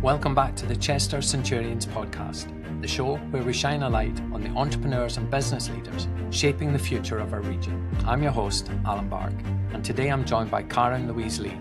Welcome back to the Chester Centurions Podcast, the show where we shine a light on the entrepreneurs and business leaders shaping the future of our region. I'm your host, Alan Bark, and today I'm joined by Karen Louise Lee,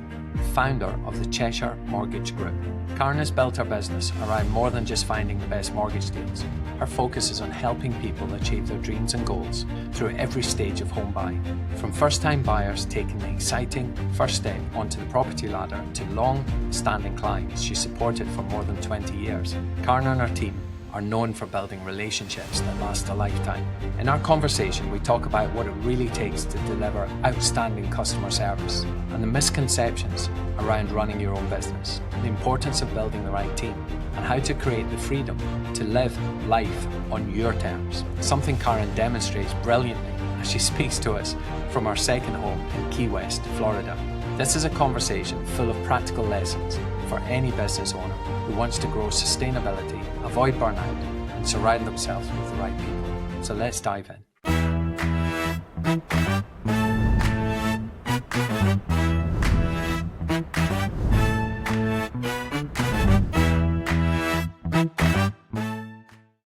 founder of the Cheshire Mortgage Group. Karen has built her business around more than just finding the best mortgage deals. Her focus is on helping people achieve their dreams and goals through every stage of home buying. From first-time buyers taking the exciting first step onto the property ladder to long-standing clients she's supported for more than 20 years. Karen and her team are known for building relationships that last a lifetime. In our conversation, we talk about what it really takes to deliver outstanding customer service and the misconceptions around running your own business, the importance of building the right team, and how to create the freedom to live life on your terms, something Karen demonstrates brilliantly as she speaks to us from her second home in Key West, Florida. This is a conversation full of practical lessons for any business owner who wants to grow sustainability, avoid burnout, and surround themselves with the right people. So let's dive in.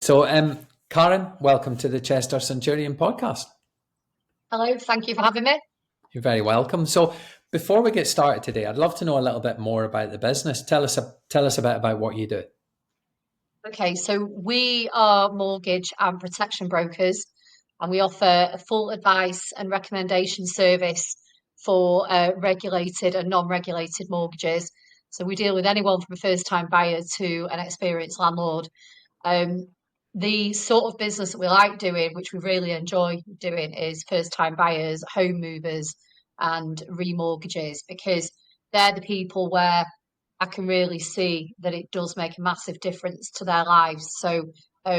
So, Karen, welcome to the Chester Centurion Podcast. Hello, thank you for having me. You're very welcome. So, before we get started today, I'd love to know a little bit more about the business. Tell us a bit about what you do. Okay, so we are mortgage and protection brokers, and we offer a full advice and recommendation service for regulated and non-regulated mortgages. So we deal with anyone from a first-time buyer to an experienced landlord. The sort of business that we like doing, which we really enjoy doing, is first-time buyers, home movers, and remortgages, because they're the people where I can really see that it does make a massive difference to their lives. So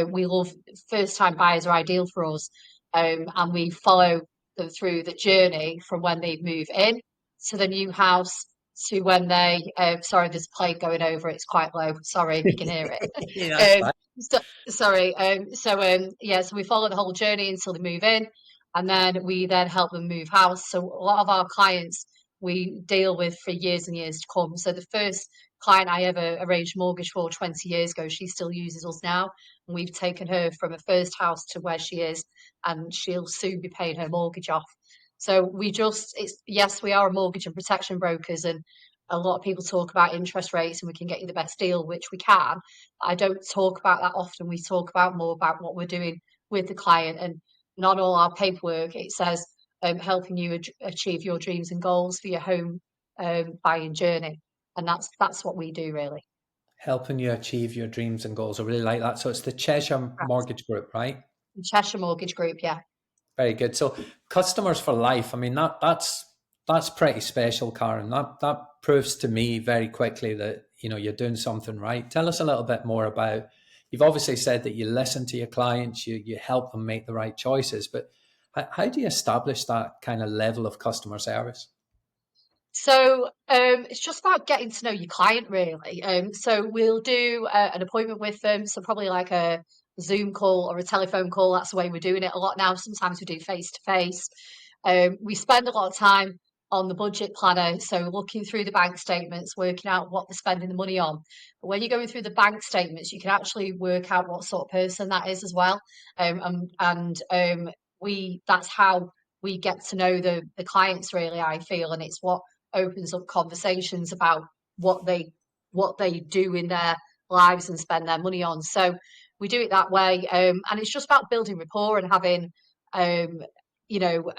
we love first-time buyers are ideal for us, and we follow them through the journey from when they move in to the new house to when they. Sorry, there's a plane going over. It's quite low. Sorry if you can hear it. So we follow the whole journey until they move in, and then we then help them move house. So a lot of our clients we deal with for years and years to come. So the first client I ever arranged mortgage for 20 years ago, she still uses us now. And we've taken her from a first house to where she is, and she'll soon be paying her mortgage off. So yes, we are a mortgage and protection brokers, and a lot of people talk about interest rates and we can get you the best deal, which we can. I don't talk about that often. We talk more about what we're doing with the client, and not all our paperwork, it says helping you achieve your dreams and goals for your home buying journey. And that's what we do, really. Helping you achieve your dreams and goals. I really like that. So it's the Cheshire Mortgage Group, right? The Cheshire Mortgage Group, yeah. Very good. So customers for life. I mean, that's pretty special, Karen. That proves to me very quickly that, you're doing something right. Tell us a little bit more about, you've obviously said that you listen to your clients, you help them make the right choices, but how do you establish that kind of level of customer service? So it's just about getting to know your client, really. So we'll do an appointment with them. So probably like a Zoom call or a telephone call. That's the way we're doing it a lot now. Sometimes we do face to face. We spend a lot of time on the budget planner. So looking through the bank statements, working out what they're spending the money on. But when you're going through the bank statements, you can actually work out what sort of person that is as well. That's how we get to know the clients, really, I feel, and it's what opens up conversations about what they do in their lives and spend their money on. So we do it that way, and it's just about building rapport and having a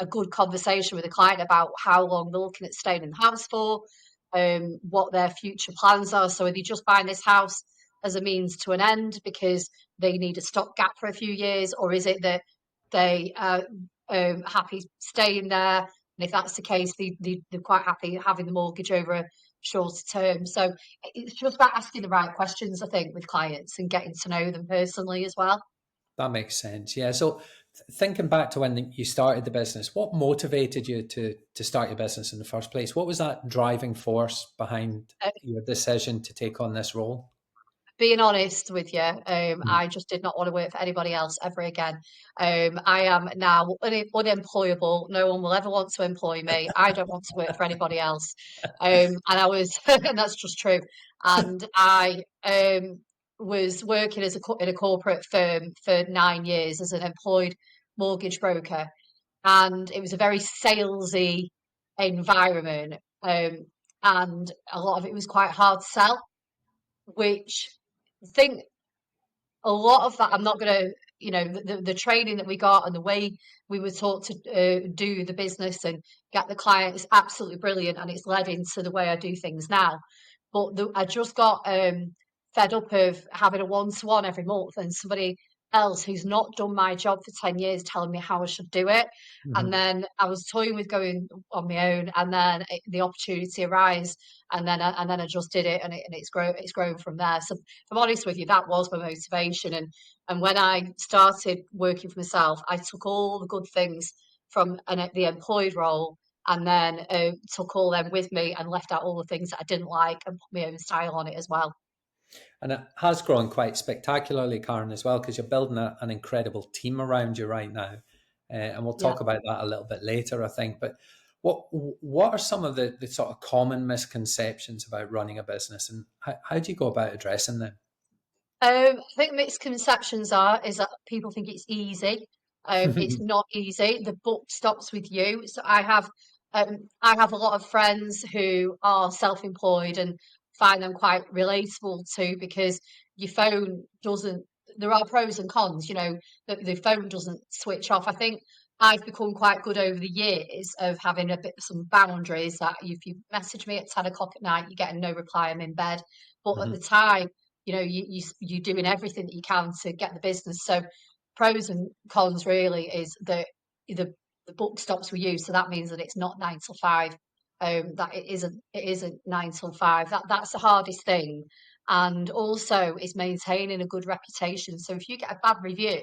good conversation with a client about how long they're looking at staying in the house for, what their future plans are. So are they just buying this house as a means to an end because they need a stopgap for a few years, or is it that they are happy staying there? And if that's the case, they're quite happy having the mortgage over a shorter term. So it's just about asking the right questions, I think, with clients and getting to know them personally as well. That makes sense. Yeah. So thinking back to when you started the business, what motivated you to start your business in the first place? What was that driving force behind your decision to take on this role? Being honest with you, I just did not want to work for anybody else ever again. I am now unemployable. No one will ever want to employ me. I don't want to work for anybody else. And I was, and that's just true. and I was working in a corporate firm for 9 years as an employed mortgage broker, and it was a very salesy environment, and a lot of it was quite hard to sell, which I think a lot of that, I'm not going to, the training that we got and the way we were taught to do the business and get the client is absolutely brilliant, and it's led into the way I do things now. But I just got fed up of having a one-to-one every month and somebody else who's not done my job for 10 years telling me how I should do it. And Mhm. then I was toying with going on my own, and then the opportunity arose, and then I just did it, and it's grown from there. So if I'm honest with you, that was my motivation. And when I started working for myself, I took all the good things from the employed role, and then took all them with me and left out all the things that I didn't like and put my own style on it as well. And it has grown quite spectacularly, Karen, as well, because you're building an incredible team around you right now. And we'll Yeah. talk about that a little bit later, I think. But what are some of the sort of common misconceptions about running a business, and how do you go about addressing them? I think misconceptions is that people think it's easy. It's not easy. The book stops with you. So I have a lot of friends who are self-employed and find them quite relatable too, because your phone doesn't. There are pros and cons. The phone doesn't switch off. I think I've become quite good over the years of having some boundaries. That if you message me at 10 o'clock at night, you're getting no reply. I'm in bed. But at the Mhm. time, you're doing everything that you can to get the business. So pros and cons really is that the book stops with you, so that means that it's not 9 till 5. That it isn't 9 till 5. That's the hardest thing, and also is maintaining a good reputation. So if you get a bad review,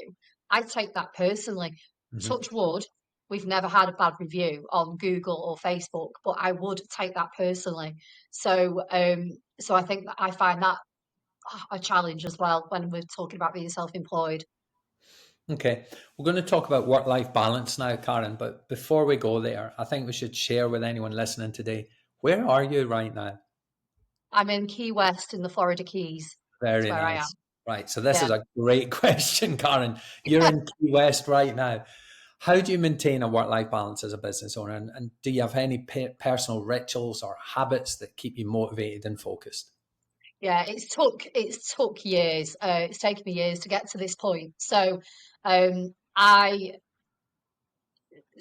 I take that personally. Mhm. Touch wood, we've never had a bad review on Google or Facebook, but I would take that personally. So I think that I find that a challenge as well when we're talking about being self-employed. Okay, we're going to talk about work-life balance now, Karen. But before we go there, I think we should share with anyone listening today, where are you right now? I'm in Key West in the Florida Keys. That's Very where I am. nice. Right. So this Yeah. is a great question, Karen. You're in Key West right now. How do you maintain a work-life balance as a business owner? And do you have any personal rituals or habits that keep you motivated and focused? Yeah, it's took years. It's taken me years to get to this point. Um, I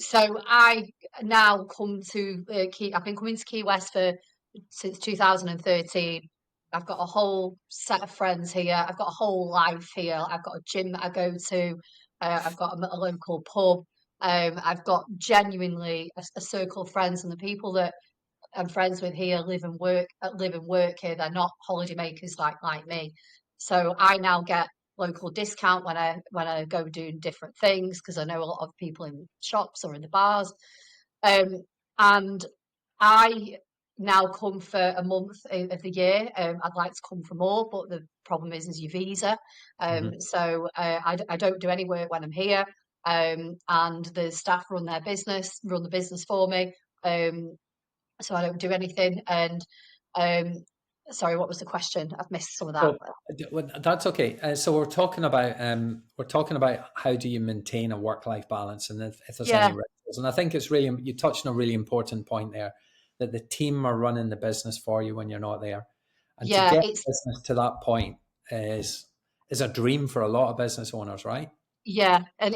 I now come to Key. I've been coming to Key West since 2013. I've got a whole set of friends here. I've got a whole life here. I've got a gym that I go to. I've got a local pub. I've got genuinely a circle of friends, and the people that I'm friends with here live and work here. They're not holiday makers like me. So I now get local discount when I go doing different things, because I know a lot of people in shops or in the bars. Um, and I now come for a month of the year. I'd like to come for more, but the problem is your visa. Mhm. I don't do any work when I'm here. And the staff run the business for me. Um, so I don't do anything. And um, sorry, what was the question? I've missed some of that. So well, that's okay. So we're talking about how do you maintain a work-life balance, and if there's any Yeah, rituals. And I think it's really, you touched on a really important point there, that the team are running the business for you when you're not there, and to yeah, get it's business to that point is a dream for a lot of business owners, right? yeah, and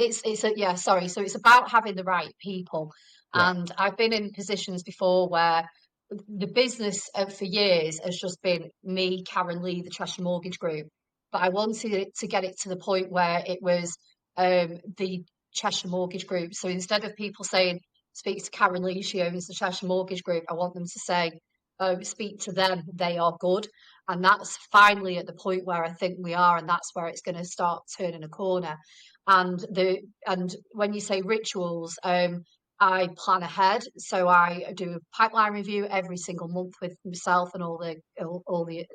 yeah. Sorry, so it's about having the right people, Yeah. and I've been in positions before where the business for years has just been me, Karen Lee, the Cheshire Mortgage Group, but I wanted it to get it to the point where it was the Cheshire Mortgage Group. So instead of people saying, "Speak to Karen Lee, she owns the Cheshire Mortgage Group," I want them to say, "Oh, speak to them, they are good." And that's finally at the point where I think we are, and that's where it's going to start turning a corner. And when you say rituals, I plan ahead, so I do a pipeline review every single month with myself and all the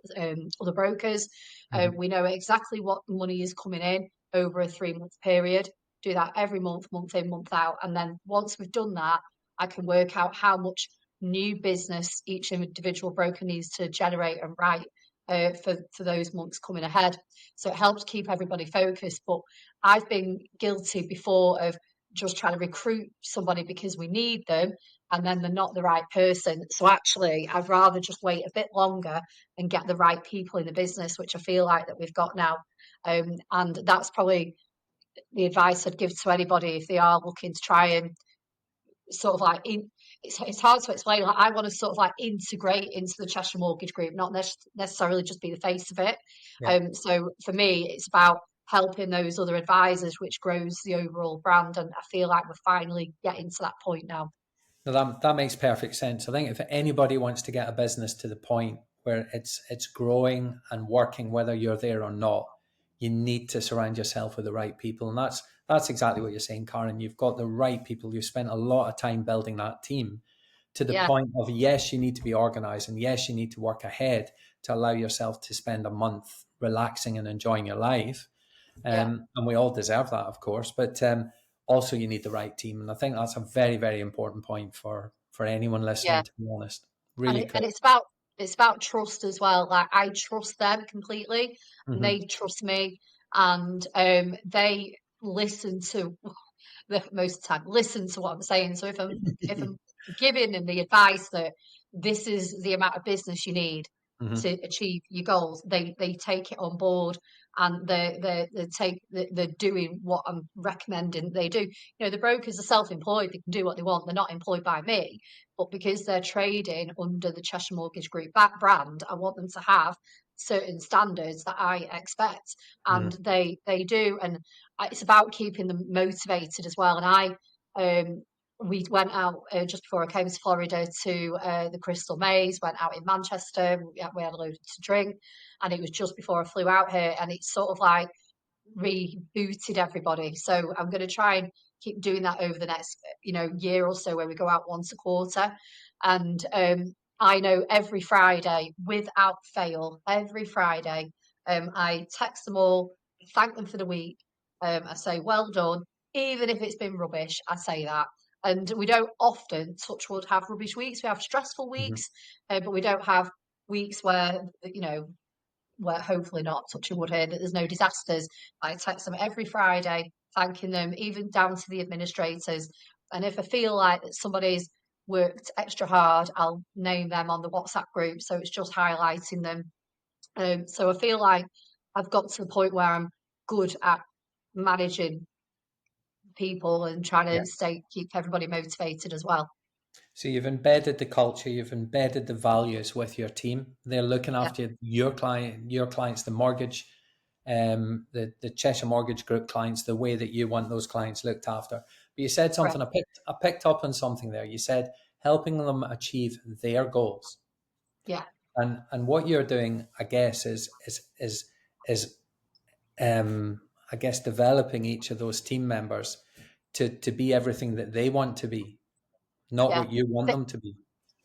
other brokers. Mhm. We know exactly what money is coming in over a 3 month period. Do that every month in, month out, and then once we've done that, I can work out how much new business each individual broker needs to generate and write. for those months coming ahead. So it helps keep everybody focused. But I've been guilty before of just trying to recruit somebody because we need them, and then they're not the right person. So actually, I'd rather just wait a bit longer and get the right people in the business, which I feel like that we've got now. And that's probably the advice I'd give to anybody if they are looking to try and sort of like it's hard to explain. Like, I want to sort of like integrate into the Cheshire Mortgage Group, not necessarily just be the face of it. Yeah. So for me, it's about helping those other advisors, which grows the overall brand. And I feel like we're finally getting to that point now. No, that makes perfect sense. I think if anybody wants to get a business to the point where it's growing and working, whether you're there or not, you need to surround yourself with the right people. And that's exactly what you're saying, Karen. You've got the right people. You've spent a lot of time building that team to the point of, yes, you need to be organized, and yes, you need to work ahead to allow yourself to spend a month relaxing and enjoying your life. And we all deserve that, of course, but also you need the right team. And I think that's a very, very important point for anyone listening, to be honest. Really and it's about trust as well. Like, I trust them completely, and they trust me, and they listen to most of the time listen to what I'm saying. So if I'm giving them the advice that this is the amount of business you need to achieve your goals, they take it on board, and they're doing what I'm recommending they do. The brokers are self-employed, they can do what they want, they're not employed by me, but because they're trading under the Cheshire Mortgage Group brand, I want them to have certain standards that I expect, and they do. And it's about keeping them motivated as well. And we went out just before I came to Florida to the Crystal Maze, went out in Manchester, we had a load to drink, and it was just before I flew out here, and it's sort of like rebooted everybody. So I'm going to try and keep doing that over the next year or so, where we go out once a quarter. And I know every Friday, without fail, every Friday, I text them all, thank them for the week. I say, well done. Even if it's been rubbish, I say that. And we don't often, touch wood, have rubbish weeks. We have stressful weeks, but we don't have weeks where, where hopefully not, touching wood here, that there's no disasters. I text them every Friday, thanking them, even down to the administrators. And if I feel like that somebody's worked extra hard, I'll name them on the WhatsApp group. So it's just highlighting them. So I feel like I've got to the point where I'm good at managing people and trying to keep everybody motivated as well. So you've embedded the culture, you've embedded the values with your team. They're looking after your clients, the mortgage, the Cheshire Mortgage Group clients, the way that you want those clients looked after. But you said something, I picked up on something there. You said helping them achieve their goals. Yeah. And what you're doing, I guess, is I guess developing each of those team members to be everything that they want to be, not what you want them to be.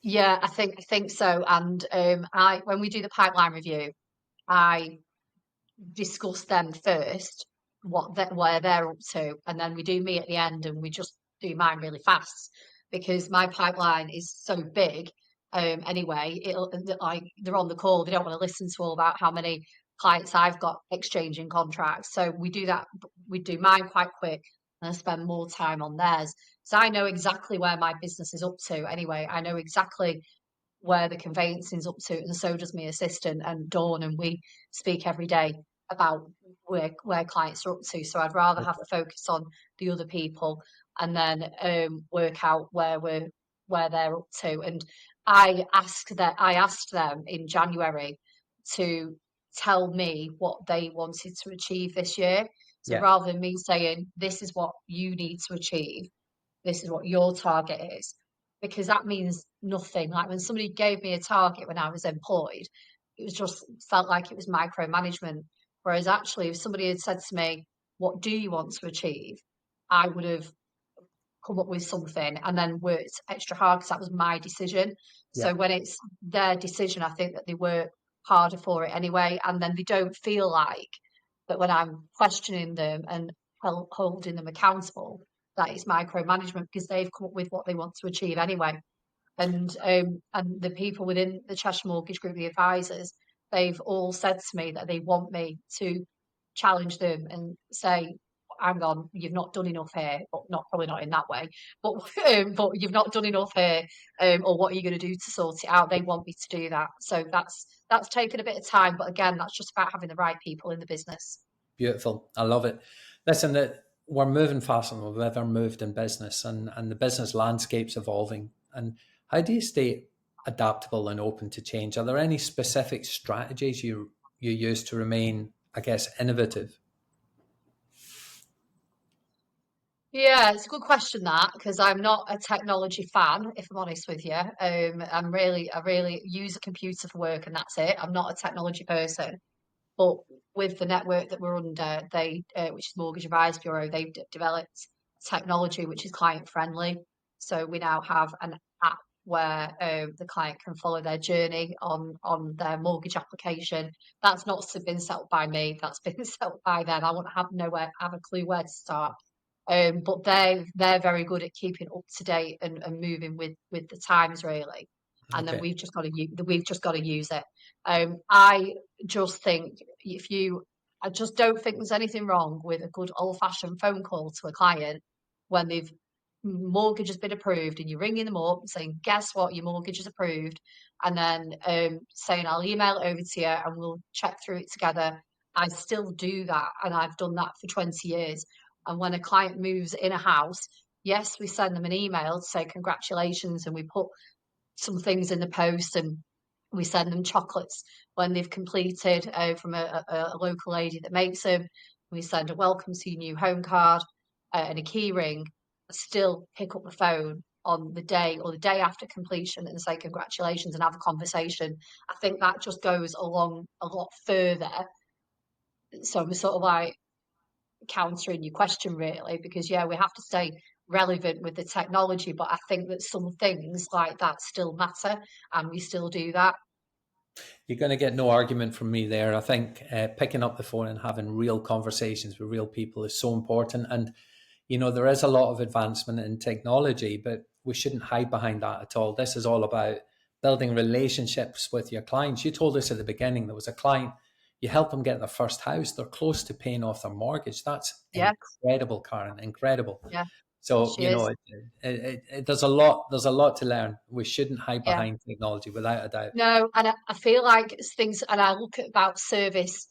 Yeah, I think so. And when we do the pipeline review, I discuss them first, where they're up to, and then we do me at the end, and we just do mine really fast because my pipeline is so big. Anyway, they're on the call, they don't want to listen to all about how many clients I've got exchanging contracts. So we do that. We do mine quite quick, and I spend more time on theirs. So I know exactly where my business is up to. Anyway, I know exactly where the conveyancing's up to, and so does my assistant and Dawn, and we speak every day about where clients are up to. So I'd rather have the focus on the other people, and then work out where they're up to. And I asked them in January to tell me what they wanted to achieve this year. So rather than me saying, this is what you need to achieve, this is what your target is, because that means nothing. Like, when somebody gave me a target when I was employed, it was just felt like it was micromanagement. Whereas actually, if somebody had said to me, what do you want to achieve? I would have come up with something and then worked extra hard, because that was my decision. So when it's their decision, I think that they work harder for it anyway. And then they don't feel like that when I'm questioning them and holding them accountable, that it's micromanagement, because they've come up with what they want to achieve anyway. And the people within the Cheshire Mortgage Group, the advisors, they've all said to me that they want me to challenge them and say, hang on, you've not done enough here, but probably not in that way, but but you've not done enough here, or what are you going to do to sort it out? They want me to do that. So that's taken a bit of time, but again, that's just about having the right people in the business. Beautiful. I love it. Listen, that we're moving faster than we've ever moved in business, and the business landscape's evolving. And how do you stay adaptable and open to change? Are there any specific strategies you use to remain, I guess, innovative? Yeah, it's a good question that, because I'm not a technology fan, if I'm honest with you. I really use a computer for work and that's it. I'm not a technology person. But with the network that we're under, which is Mortgage Advice Bureau, they've developed technology which is client friendly. So we now have an app where the client can follow their journey on their mortgage application. That's not been set up by me. That's been set up by them. I won't have a clue where to start. But they're very good at keeping up to date and moving with the times really. And then Okay. we've just got to use it. I just think I just don't think there's anything wrong with a good old-fashioned phone call to a client when they've mortgage has been approved and you're ringing them up saying, guess what, your mortgage is approved, and then saying, I'll email it over to you and we'll check through it together. I still do that, and I've done that for 20 years. And when a client moves in a house, yes, we send them an email to say congratulations, and we put some things in the post, and we send them chocolates when they've completed from a local lady that makes them. We send a welcome to your new home card and a key ring. Still pick up the phone on the day or the day after completion and say congratulations and have a conversation. I think that just goes along a lot further. So I'm sort of like countering your question really, because yeah, we have to stay relevant with the technology, but I think that some things like that still matter and we still do that. You're going to get no argument from me there. I think picking up the phone and having real conversations with real people is so important. And, there is a lot of advancement in technology, but we shouldn't hide behind that at all. This is all about building relationships with your clients. You told us at the beginning there was a client, you help them get their first house. They're close to paying off their mortgage. That's Yeah, incredible, Karen, incredible. yeah, So, she is. there's a lot to learn. We shouldn't hide Yeah. behind technology without a doubt. No, and I feel like it's things, and I look at about service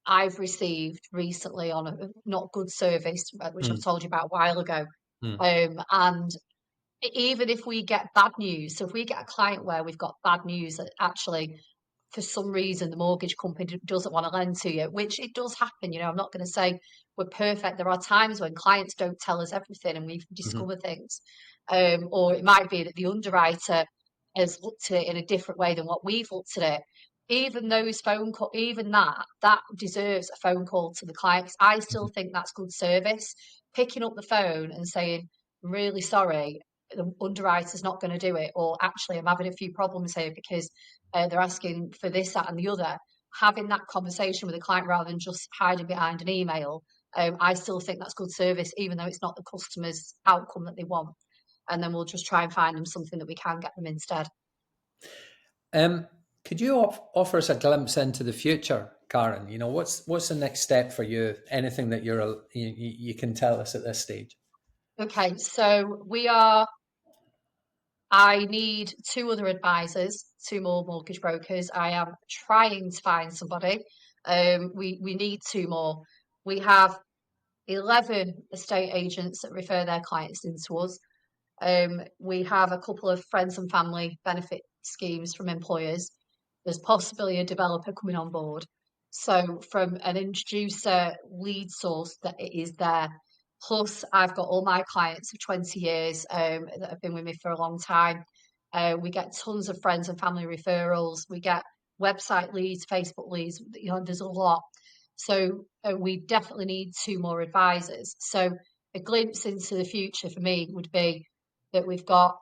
I've received recently on a not good service, which I've Mm, told you about a while ago. mm, And even if we get bad news, so if we get a client where we've got bad news that actually for some reason the mortgage company doesn't want to lend to you, which it does happen, I'm not going to say we're perfect. There are times when clients don't tell us everything and we've mhm, discovered things. Or it might be that the underwriter has looked at it in a different way than what we've looked at it. Even those phone call, even that deserves a phone call to the client. 'Cause I still mhm. think that's good service. Picking up the phone and saying, "I'm really sorry, the underwriter's not going to do it," or actually, I'm having a few problems here because they're asking for this, that, and the other. Having that conversation with the client rather than just hiding behind an email, I still think that's good service, even though it's not the customer's outcome that they want. And then we'll just try and find them something that we can get them instead. Um, could you offer us a glimpse into the future, Karen? What's the next step for you? Anything that you can tell us at this stage? Okay, so I need two other advisors, two more mortgage brokers. I am trying to find somebody. We need two more. We have 11 estate agents that refer their clients into us. We have a couple of friends and family benefit schemes from employers. There's possibly a developer coming on board. So from an introducer lead source that it is there. Plus, I've got all my clients of 20 years that have been with me for a long time. We get tons of friends and family referrals. We get website leads, Facebook leads. There's a lot. So we definitely need two more advisors. So a glimpse into the future for me would be that we've got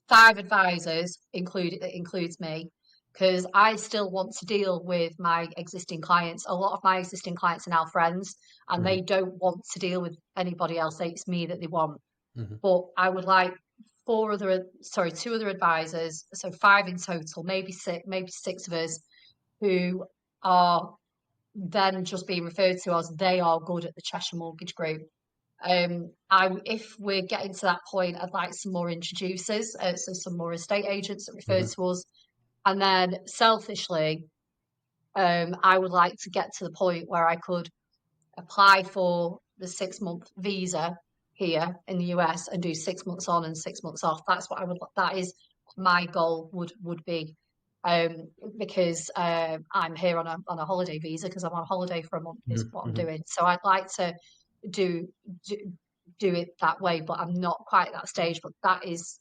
5 advisors, that includes me, because I still want to deal with my existing clients. A lot of my existing clients are now friends, and Mhm, they don't want to deal with anybody else. It's me that they want. mhm. But I would like two other advisors, so 5 in total, maybe six of us, who are then just being referred to as they are good at the Cheshire Mortgage Group. If we're getting to that point, I'd like some more introducers, so some more estate agents that refer to us, and then selfishly, I would like to get to the point where I could apply for the 6-month visa here in the US and do 6 months on and 6 months off. That is my goal would be, because I'm here on a holiday visa because I'm on holiday for a month is what I'm doing. So I'd like to do it that way, but I'm not quite at that stage. But that is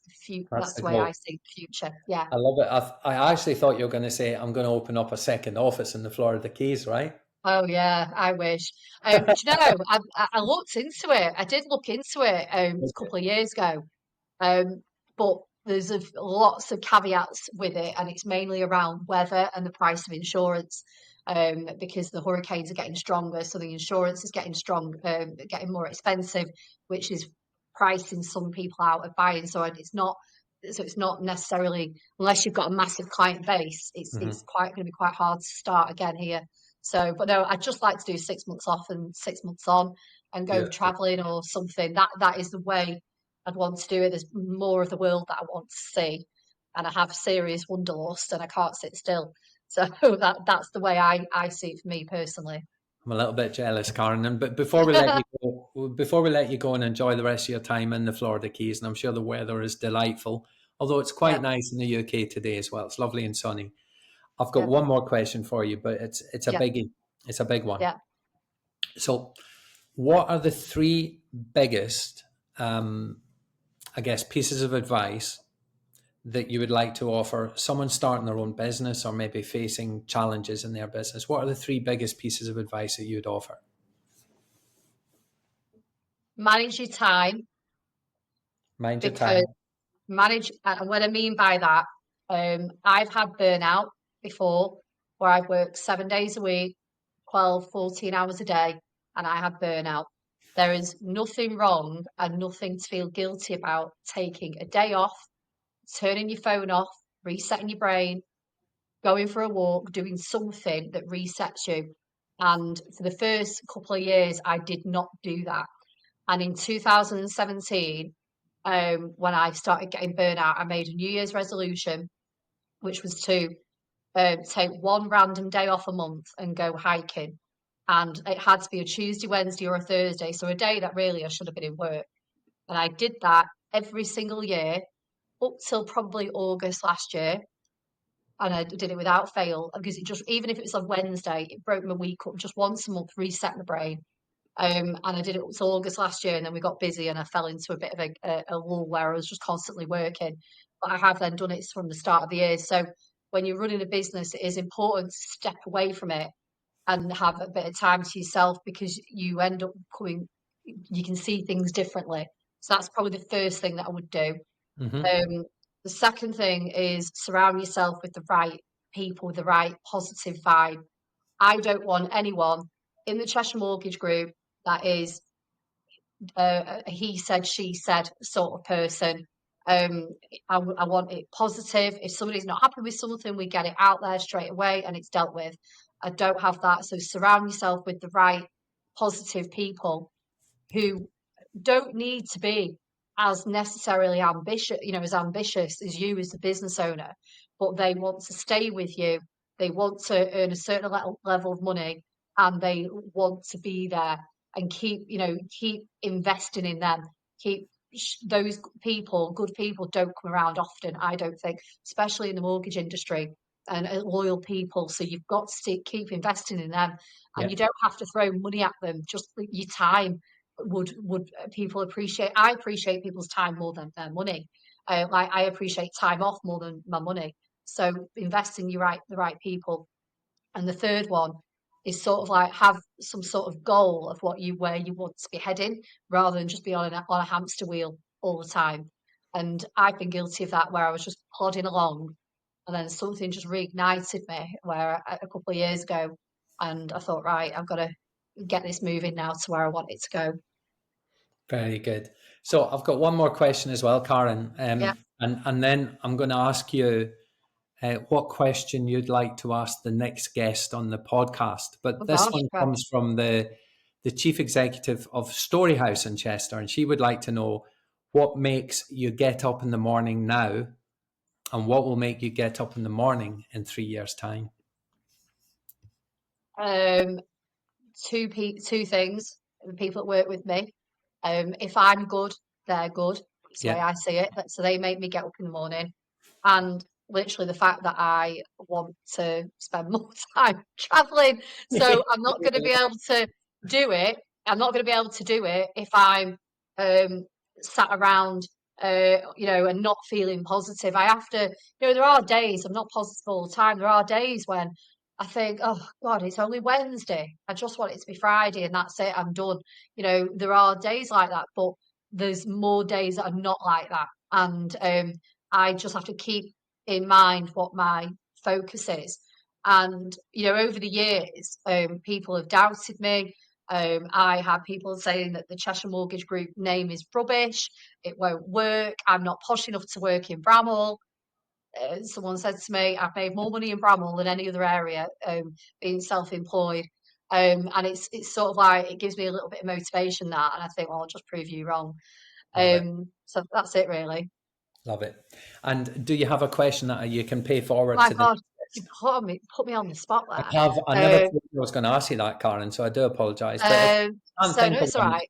that's the way I see the future. Yeah, I love it. I actually thought you were going to say I'm going to open up a second office in the Florida Keys, right? Oh yeah, I wish. Do you know, I looked into it. I did look into it a couple of years ago, but there's lots of caveats with it, and it's mainly around weather and the price of insurance, because the hurricanes are getting stronger, so the insurance is getting getting more expensive, which is pricing some people out of buying. So it's not necessarily, unless you've got a massive client base, it's going to be quite hard to start again here. So, but no, I'd just like to do 6 months off and 6 months on and go traveling or something. That is the way I'd want to do it. There's more of the world that I want to see, and I have serious wanderlust and I can't sit still. So that's the way I see it for me personally. I'm a little bit jealous, Karen. But before we let you go and enjoy the rest of your time in the Florida Keys, and I'm sure the weather is delightful, although it's quite nice in the UK today as well. It's lovely and sunny. I've got one more question for you, but it's a biggie. It's a big one. Yeah. So, what are the 3 biggest, I guess, pieces of advice that you would like to offer someone starting their own business or maybe facing challenges in their business? What are the 3 biggest pieces of advice that you'd offer? Manage your time. Manage your time. And what I mean by that, I've had burnout before where I've worked 7 days a week, 12, 14 hours a day, and I had burnout. There is nothing wrong and nothing to feel guilty about taking a day off, turning your phone off, resetting your brain, going for a walk, doing something that resets you. And for the first couple of years, I did not do that. And in 2017, when I started getting burnout, I made a New Year's resolution, which was to take one random day off a month and go hiking. And it had to be a Tuesday, Wednesday, or a Thursday. So a day that really I should have been in work. And I did that every single year up till probably August last year. And I did it without fail because even if it was on Wednesday, it broke my week up just once a month, reset my brain. And I did it until August last year, and then we got busy and I fell into a bit of a lull where I was just constantly working. But I have then done it from the start of the year. So when you're running a business, it is important to step away from it and have a bit of time to yourself because you end up you can see things differently. So that's probably the first thing that I would do. The second thing is surround yourself with the right people, with the right positive vibe. I don't want anyone in the Cheshire Mortgage Group that is a he said, she said sort of person. I want it positive. If somebody's not happy with something, we get it out there straight away and it's dealt with. I don't have that. So surround yourself with the right positive people who don't need to be as necessarily ambitious, as ambitious as you as the business owner, but they want to stay with you. They want to earn a certain level of money and they want to be there and keep investing in them. Those people, good people don't come around often, I don't think, especially in the mortgage industry and loyal people. So you've got to keep investing in them and you don't have to throw money at them, just your time. Would people appreciate? I appreciate people's time more than their money. I appreciate time off more than my money. So invest in the right people. And the third one is sort of like have some sort of goal of where you want to be heading, rather than just be on a hamster wheel all the time. And I've been guilty of that, where I was just plodding along, and then something just reignited me. Where a couple of years ago, and I thought, right, I've got to get this moving now to where I want it to go. Very good. So I've got one more question as well, Karen. Yeah. And then I'm going to ask you what question you'd like to ask the next guest on the podcast. But Oh this gosh, one right. comes from the chief executive of Storyhouse in Chester, and she would like to know what makes you get up in the morning now, and what will make you get up in the morning in 3 years' time. Two things. The people that work with me. If I'm good, they're good. That's the way I see it. So they make me get up in the morning. And literally the fact that I want to spend more time traveling. So I'm not going to be able to do it. I'm not going to be able to do it if I'm sat around, and not feeling positive. I have to, there are days I'm not positive all the time. There are days when I think, oh God, it's only Wednesday. I just want it to be Friday and that's it. I'm done. There are days like that, but there's more days that are not like that. And I just have to keep in mind what my focus is. And, over the years, people have doubted me. I had people saying that the Cheshire Mortgage Group name is rubbish. It won't work. I'm not posh enough to work in Bramhall. Someone said to me, I've made more money in Bramhall than any other area, being self-employed. And it's sort of like, it gives me a little bit of motivation, that, and I think, well, I'll just prove you wrong. So that's it, really. Love it. And do you have a question that you can pay forward My to God, you put me on the spot there. I never thought I was going to ask you that, Karen, so I do apologise. So no, it's all right.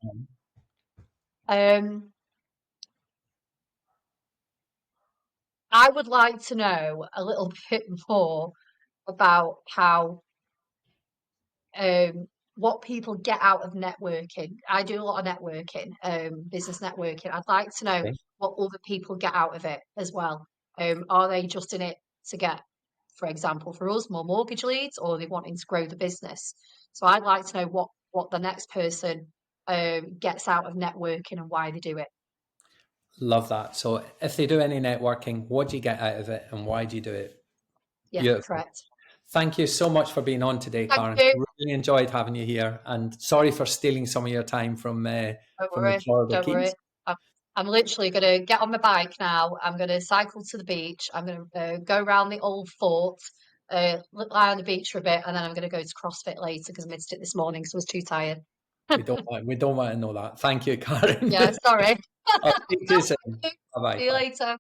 I would like to know a little bit more about how what people get out of networking. I do a lot of networking, business networking. I'd like to know what other people get out of it as well. Are they just in it to get, for example, for us, more mortgage leads, or are they wanting to grow the business? So I'd like to know what the next person gets out of networking and why they do it. Love that. So if they do any networking, what do you get out of it and why do you do it? Yeah, Beautiful. correct. Thank you so much for being on today, Karen. Thank you. Really enjoyed having you here, and sorry for stealing some of your time from the Florida Keys. Worry. I'm literally going to get on my bike now. I'm going to cycle to the beach. I'm going to go around the old fort, lie on the beach for a bit, and then I'm going to go to CrossFit later because I missed it this morning, so I was too tired. We don't want to know that. Thank you, Karen. Yeah, sorry. I'll speak to you soon. Bye-bye. See you later.